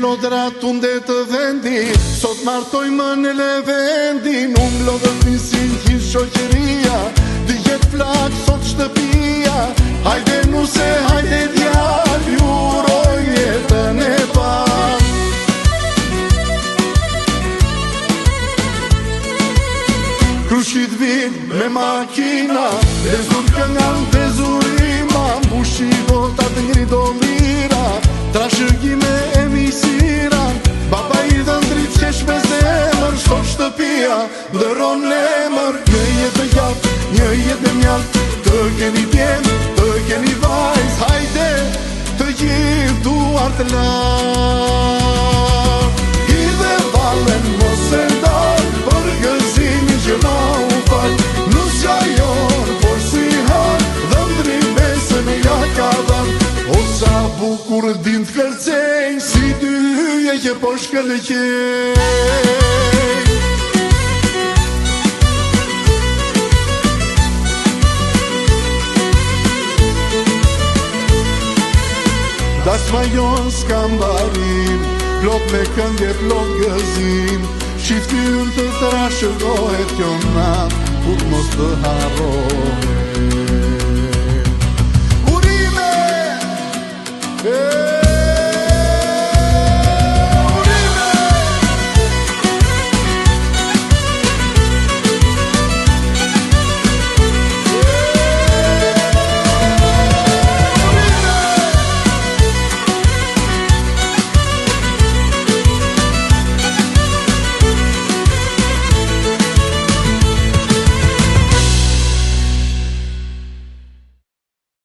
Lodra tunde të vendi, sot martojmë në Levendin. Unë lodhët nisin kisë shoqëria, dë jetë flak sot shtëpia. Hajde nuse, hajde djall, juroj jetën e pan. Krushit vin me makina, lezur këngan të zurima. Mbushi votat ngri do lira, trashëgime e misira. Baba i dhe ndrit qesh me zemër, sot shtëpia ndëron lemër. Një jetë gjat, një jetë e mjalt, të keni djem, të keni vajz. Hajde të gjithë duar të lartë, i dhe valen mos e ndal, për gëzimin që ma u fal. Nusja jonë, por si hal, dhe ndri besën e ja ka dhan. O sa bukur din të kërcej, si dy hyje që po shkëllëqej. Dasma jonë s'kam barim, plot me këndje, plot gëzim. Shifti ynë të trashëgohet kjo nat, kur mos të harrohet. Urime!